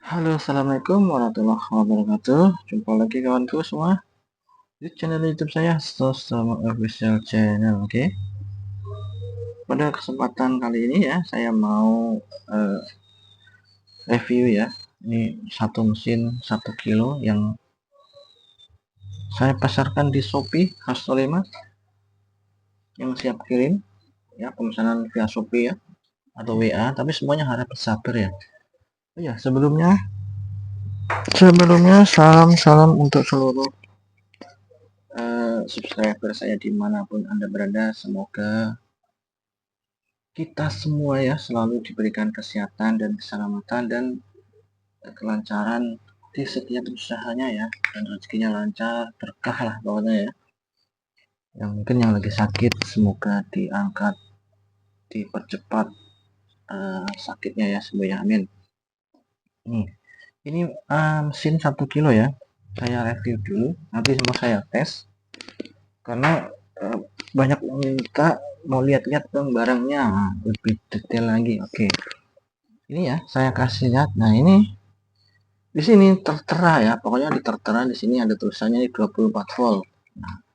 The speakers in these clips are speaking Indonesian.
Halo, assalamualaikum warahmatullahi wabarakatuh. Jumpa lagi kawanku semua di channel YouTube saya, Sosama Official Channel. Oke, pada kesempatan kali ini ya, saya mau eh, review ya. Ini satu mesin 1 kilo yang saya pasarkan di Shopee H5 yang siap kirim ya, pemesanan via Shopee ya atau WA, tapi semuanya harap bersabar ya. Oh ya, sebelumnya salam untuk seluruh subscriber saya dimanapun Anda berada. Semoga kita semua ya selalu diberikan kesehatan dan keselamatan dan kelancaran di setiap usahanya ya, dan rezekinya lancar, berkah lah pokoknya ya. Yang mungkin yang lagi sakit semoga diangkat, dipercepat sakitnya ya, sembuh ya, amin. Ini mesin 1 kilo ya, saya review dulu, nanti semua saya tes karena banyak yang minta mau lihat-lihat dong barangnya lebih detail lagi. Oke, ini ya saya kasih lihat. Nah, ini di sini tertera ya, pokoknya di tertera di sini ada tulisannya 24 volt. Nah,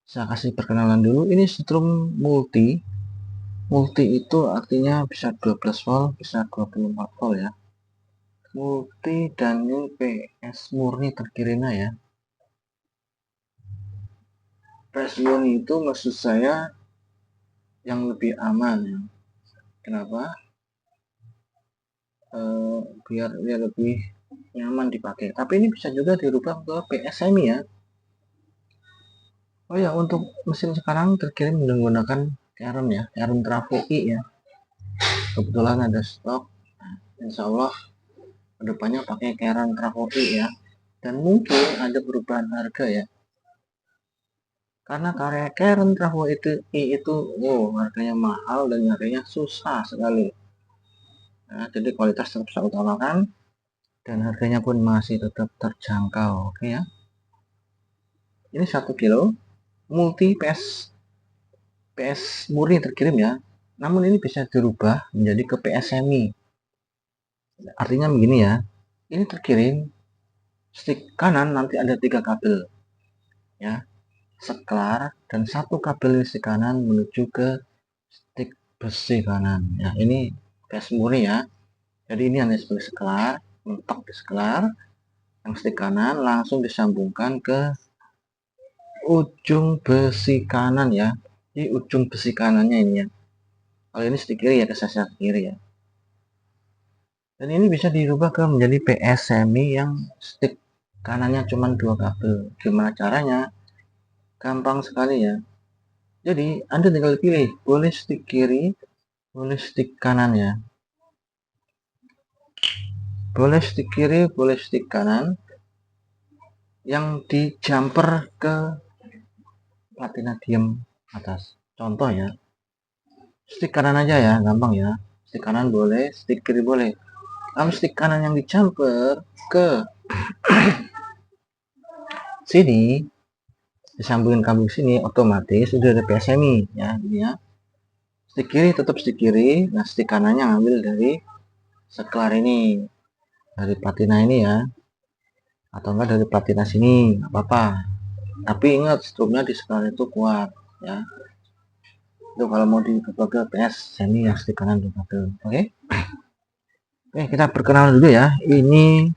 saya kasih perkenalan dulu. Ini setrum multi. Multi itu artinya bisa 12 volt, bisa 24 volt ya. Multi dan PS murni terkirimnya ya. PS murni itu maksud saya yang lebih aman ya. Kenapa? Biar dia lebih nyaman dipakai. Tapi ini bisa juga dirubah ke PSMI ya. Oh ya, untuk mesin sekarang terkirim menggunakan Karen ya, Karen Trafo I ya. Kebetulan ada stok. Nah, insya Allah kedepannya pakai Karen Trafo I ya. Dan mungkin ada perubahan harga ya. Karena karya Karen Trafo itu I itu, harganya mahal dan nyarinya susah sekali. Nah, jadi kualitas tetap saya utamakan dan harganya pun masih tetap terjangkau. Oke ya. Ini 1 kilo multi PS murni terkirim ya. Namun ini bisa dirubah menjadi ke PS semi. Artinya begini ya. Ini terkirim stick kanan nanti ada 3 kabel ya, seklar, dan 1 kabel stick kanan menuju ke stick besi kanan ya. Ini PS murni ya. Jadi ini hanya sebagai seklar, mentok di seklar, yang stick kanan langsung disambungkan ke ujung besi kanan ya. Di ujung besi kanannya ini ya. Kalau ini stick kiri ya, ke sasar kiri ya. Dan ini bisa dirubah ke menjadi PS semi yang stick kanannya cuma 2 kabel. Gimana caranya? Gampang sekali ya. Jadi Anda tinggal pilih, boleh stick kiri, boleh stick kanan ya. Boleh stick kiri, boleh stick kanan. Yang di jumper ke platinum atas. Contoh ya, stick kanan aja ya, gampang ya. Stick kanan boleh, stick kiri boleh. Kalau stick kanan yang di jumper ke sini, disambungin kabel sini, otomatis sudah ada PSMI ya, ini ya. Stick kiri tetap stick kiri, nah stick kanannya ngambil dari seklar ini, dari platina ini ya, atau enggak dari platina sini, nggak apa-apa. Tapi ingat, strumnya di seklar itu kuat ya. Itu kalau mau dicoba ke PS semi yang stick kanan dua kabel. Oke. Oke, kita perkenalan dulu ya. Ini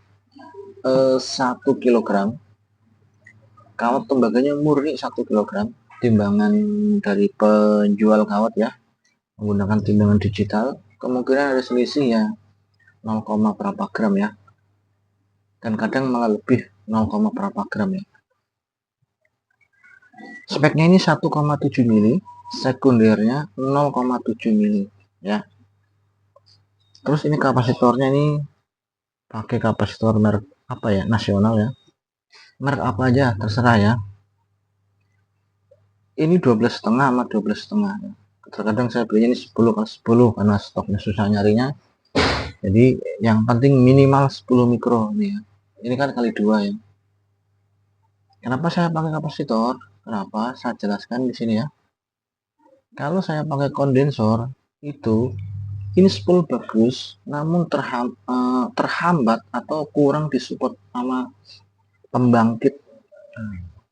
1 kilogram. Kawat tembaganya murni 1 kilogram. Timbangan dari penjual kawat ya, menggunakan timbangan digital. Kemungkinan ada selisih ya 0, berapa gram ya, dan kadang malah lebih 0, berapa gram ya. Speknya ini 1,7 mili, sekundernya 0,7 mili ya. Terus ini kapasitornya ini pakai kapasitor merek apa ya, nasional ya, merek apa aja terserah ya. Ini 12,5 sama 12,5 ya. Terkadang saya belinya ini 10/10 karena stoknya susah nyarinya. Jadi yang penting minimal 10 mikro nih ya. Ini kan kali 2 ya. Kenapa saya pakai kapasitor? Kenapa? Saya jelaskan di sini ya. Kalau saya pakai kondensor itu ini spool bagus, namun terhambat atau kurang disupport sama pembangkit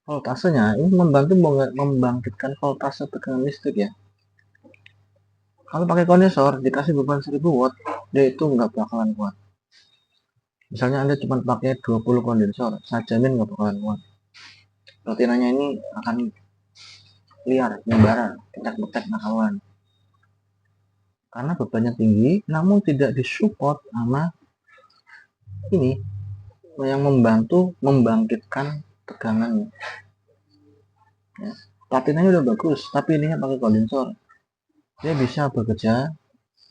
voltasenya. Ini membantu membangkitkan voltase tegangan listrik ya. Kalau pakai kondensor dikasih beban 1000 watt, dia itu nggak bakalan kuat. Misalnya Anda cuma pakai 20 kondensor, saya jamin nggak bakalan kuat. Platinanya ini akan liar, membara, petek-petek nakawan. Karena bebannya tinggi, namun tidak disupport sama ini yang membantu membangkitkan tegangannya. Ya. Platinanya udah bagus, tapi ininya pakai kondensor. Dia bisa bekerja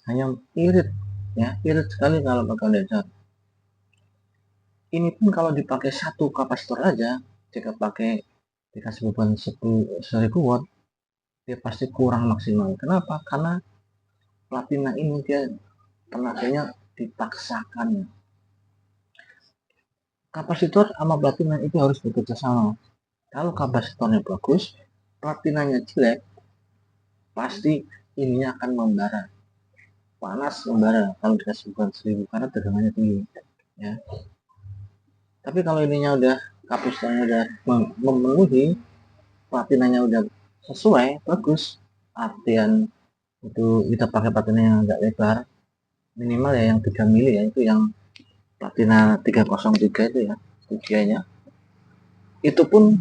hanya irit, ya irit sekali kalau pakai kondensor. Ini pun kalau dipakai satu kapasitor aja, jika pakai dikasih beban 1000 watt, dia pasti kurang maksimal. Kenapa? Karena platina ini dia tenaganya dipaksakan. Kapasitor sama platina itu harus bekerja sama. Kalau kapasitornya bagus, platinanya jelek, pasti ininya akan membara, panas membara kalau dikasih beban 1000 karena tegangannya tinggi ya. Tapi kalau ininya udah kapasitornya udah memenuhi, platinanya udah sesuai bagus, artian itu kita pakai platina yang agak lebar, minimal ya yang 3 mili ya, itu yang platina 303 itu ya tujuannya. Itu pun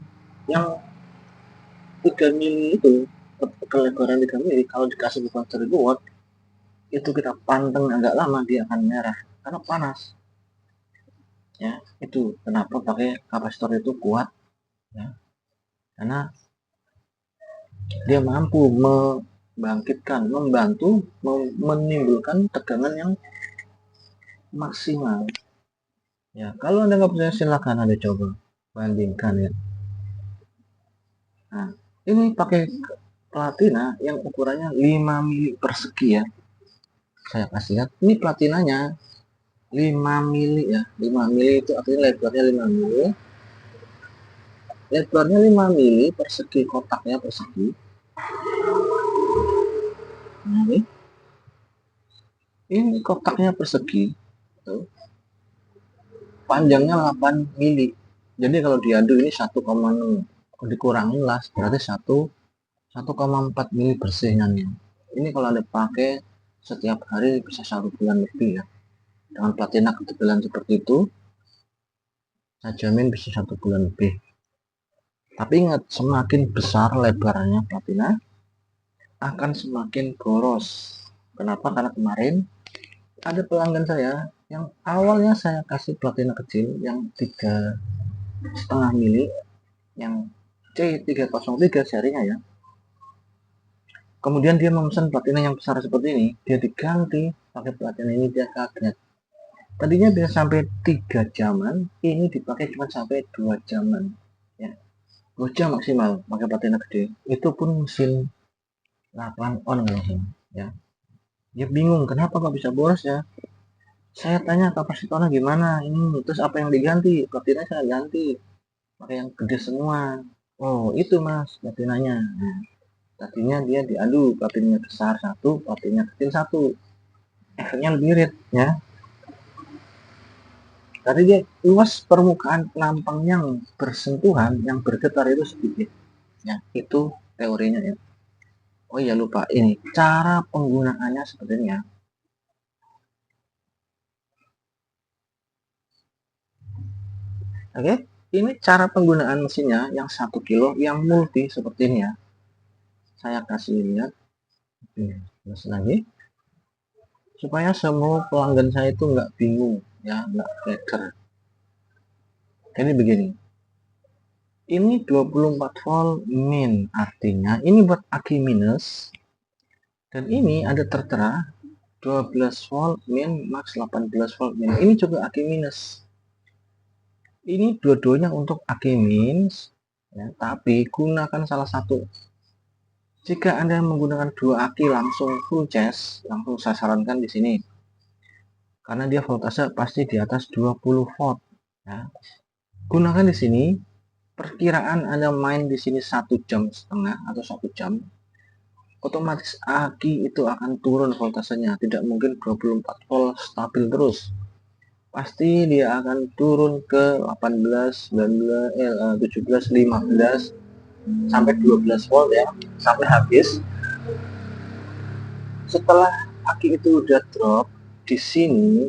yang 3 mili itu kelebaran 3 mili kalau dikasih beban 1000 watt itu kita panteng agak lama dia akan merah karena panas ya. Itu kenapa pakai kapasitor itu kuat ya, karena dia mampu membantu menimbulkan tegangan yang maksimal ya. Kalau Anda nggak percaya silakan Anda coba bandingkan ya. Nah, ini pakai platina yang ukurannya 5 mili persegi ya. Saya kasih lihat, ini platinanya 5 mili ya. 5 mili itu artinya lebarnya 5 mili. Lebarnya 5 mili persegi, kotaknya persegi. Nah, ini kotaknya persegi. Tuh. Panjangnya 8 mili. Jadi kalau diadu ini 1,6 dikurangi lah berarti 1,4 mili bersihnya nih. Ini kalau Anda pakai setiap hari bisa 1 bulan lebih ya. Dengan platina ketebalan seperti itu, saya jamin bisa 1 bulan lebih. Tapi ingat, semakin besar lebarnya platina, akan semakin boros. Kenapa? Karena kemarin ada pelanggan saya yang awalnya saya kasih platina kecil yang 3,5 mili, yang C303 serinya ya. Kemudian dia memesan platina yang besar seperti ini, dia diganti pakai platina ini, dia kaget. Tadinya bisa sampai 3 jaman, ini dipakai cuma sampai 2 jaman ya. 2 jam maksimal pakai platina gede. Itu pun mesin 8 on ya. Dia bingung kenapa kok bisa boros ya. Saya tanya kapasitornya gimana ini, terus apa yang diganti? Platina saya ganti pakai yang gede semua. Oh itu mas platinanya. Nah, tadinya dia diadu, platinanya besar satu, platinanya kecil satu, efeknya lebih irit ya. Tadi dia luas permukaan penampang yang bersentuhan, yang bergetar itu sedikit ya. Itu teorinya ya. Oh iya lupa, ini cara penggunaannya seperti ini ya. Oke, ini cara penggunaan mesinnya yang 1 kilo yang multi seperti ini ya. Saya kasih lihat terus lagi supaya semua pelanggan saya itu nggak bingung ya, nggak keker. Jadi begini, ini 24 volt min, artinya ini buat aki minus, dan ini ada tertera 12 volt min max 18 volt min, ini juga aki minus. Ini dua-duanya untuk aki minus ya, tapi gunakan salah satu. Jika Anda menggunakan 2 aki langsung full charge, langsung saya sarankan di sini karena dia voltase pasti di atas 20 volt ya. Gunakan di sini, perkiraan Anda main di sini 1,5 jam atau 1 jam, otomatis aki itu akan turun voltasenya. Tidak mungkin 24 volt stabil terus, pasti dia akan turun ke 18, 19, 17, 15 sampai 12 volt ya, sampai habis. Setelah aki itu udah drop, di sini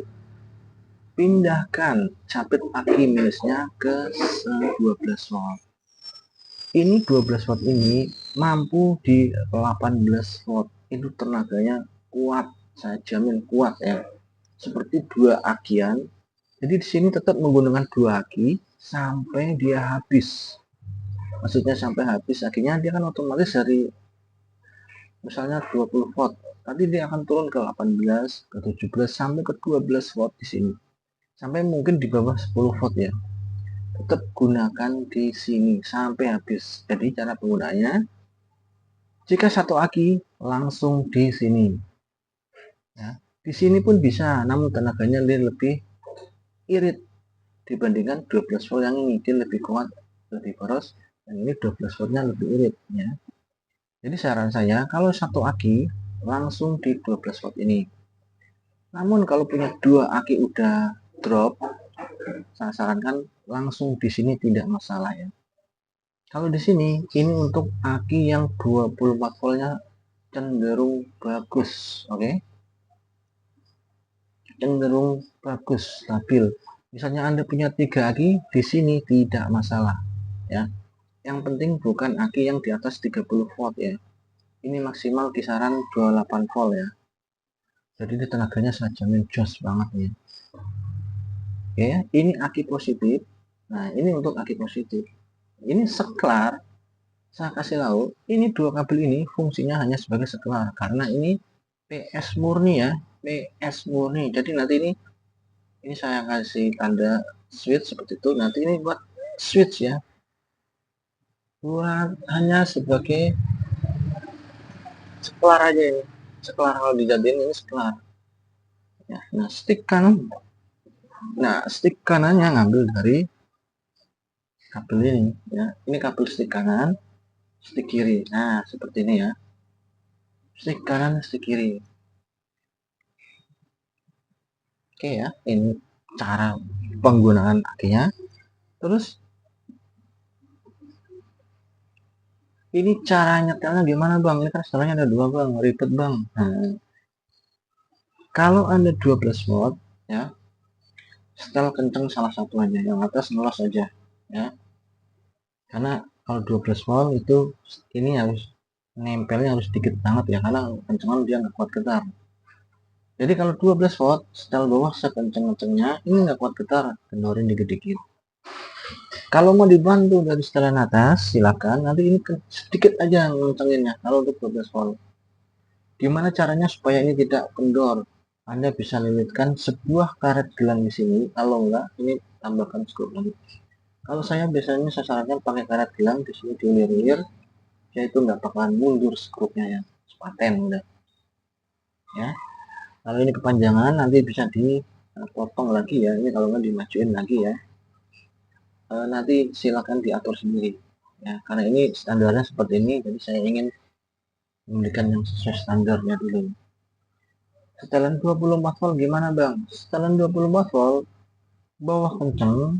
pindahkan cabit aki minusnya ke 12 volt. Ini 12 watt ini mampu di 18 watt. Itu tenaganya kuat, saya jamin kuat ya. Seperti dua akian. Jadi di sini tetap menggunakan dua aki sampai dia habis. Maksudnya sampai habis akinya, dia kan otomatis dari misalnya 20 watt. Nanti dia akan turun ke 18, ke 17 sampai ke 12 watt di sini. Sampai mungkin di bawah 10 watt ya. Tetap gunakan di sini sampai habis. Jadi cara penggunaannya, jika satu aki langsung di sini ya, di sini pun bisa, namun tenaganya lebih irit dibandingkan 12 volt yang ini. Dia lebih kuat, lebih boros, yang ini 12 voltnya lebih irit ya. Jadi saran saya, kalau satu aki langsung di 12 volt ini. Namun kalau punya dua aki udah drop, saya sarankan langsung di sini, tidak masalah ya. Kalau di sini, ini untuk aki yang 24 voltnya cenderung bagus, oke? Cenderung bagus, stabil. Misalnya Anda punya 3 aki, di sini tidak masalah ya. Yang penting bukan aki yang di atas 30 volt ya. Ini maksimal kisaran 28 volt ya. Jadi ini tenaganya saya jamin jos banget ya. Oke ya, ini aki positif. Nah, ini untuk aki positif. Ini seklar, saya kasih tahu, ini dua kabel ini fungsinya hanya sebagai seklar karena ini PS murni ya, PS murni. Jadi nanti ini saya kasih tanda switch seperti itu. Nanti ini buat switch ya, buat hanya sebagai seklar aja ini. Seklar, kalau dijadiin ini seklar ya. Nah, stick kanan, stick kanannya ngambil dari kabel ini ya. Ini kabel stick kanan, stick kiri. Nah, seperti ini ya. Stick kanan, stick kiri. Oke ya, ini cara penggunaan akinya. Terus ini cara nyetelnya gimana bang? Ini kan setelahnya ada dua bang, ribet bang. Nah, kalau Anda 12 watt ya, setel kenceng salah satu aja, yang atas ngelos aja ya. Karena kalau 12 volt itu ini harus nempelnya harus dikit banget ya, karena kencengan dia nggak kuat getar. Jadi kalau 12 volt setel bawah sekenceng-kencengnya, ini nggak kuat getar, kendorin dikit-dikit. Kalau mau dibantu dari setelan atas, silakan. Nanti ini sedikit aja ngencenginnya. Kalau untuk 12 volt, gimana caranya supaya ini tidak kendor? Anda bisa lilitkan sebuah karet gelang di sini. Kalau enggak, ini tambahkan skrup lagi. Kalau saya biasanya saya sarankan pakai karet gelang di sini, diulir-ulir, yaitu nggak bakalan mundur skrupnya ya, paten udah. Ya, kalau ini kepanjangan nanti bisa dipotong lagi ya. Ini kalau nggak dimajuin lagi ya. Nanti silakan diatur sendiri ya, karena ini standarnya seperti ini, jadi saya ingin memberikan yang sesuai standarnya dulu. Setelan 24 volt gimana bang? Setelan 24 volt bawah kenceng,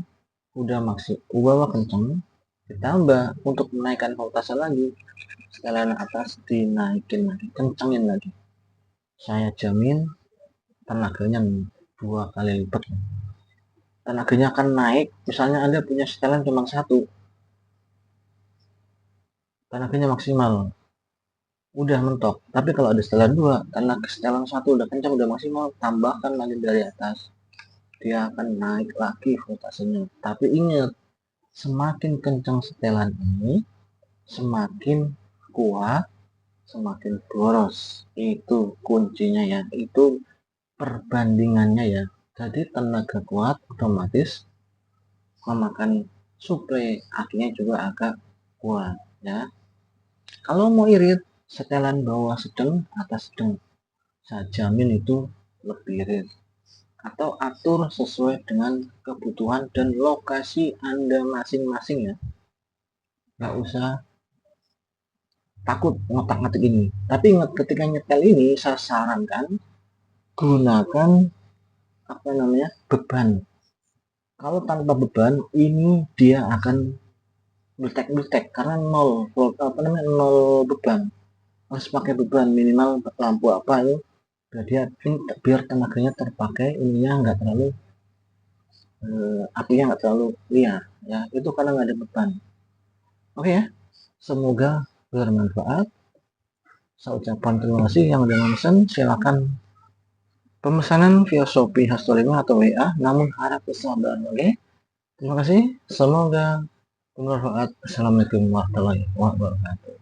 udah bawah kenceng, ditambah untuk menaikkan voltase lagi, setelan atas dinaikin lagi, kencengin lagi, saya jamin tenaganya 2 kali lipat. Tenaganya akan naik. Misalnya Anda punya setelan cuma satu, tenaganya maksimal, udah mentok. Tapi kalau ada setelan 2, karena setelan 1 udah kencang, udah maksimal, tambahkan lagi dari atas, dia akan naik lagi voltasenya. Tapi ingat, semakin kencang setelan ini, semakin kuat, semakin boros. Itu kuncinya ya, itu perbandingannya ya. Jadi tenaga kuat otomatis memakan suplai akinya juga agak kuat ya. Kalau mau irit, setelan bawah sedang, atas sedang, saya jamin itu lebih irit. Atau atur sesuai dengan kebutuhan dan lokasi Anda masing-masing ya. Nggak usah takut ngotak-ngatik ini. Tapi ingat, ketika nyetel ini saya sarankan gunakan beban. Kalau tanpa beban ini dia akan meletek karena nol beban. Harus pakai beban minimal lampu apa itu biar tenaganya terpakai, ininya nggak terlalu apinya nggak terlalu liar ya, itu karena nggak ada beban. Oke ya, semoga bermanfaat. Saya ucapkan terima kasih. Yang ada memesan silakan pemesanan via Shopee Hastolima atau WA, namun harap kesabaran. Oke, terima kasih, semoga bermanfaat. Assalamualaikum warahmatullahi wabarakatuh.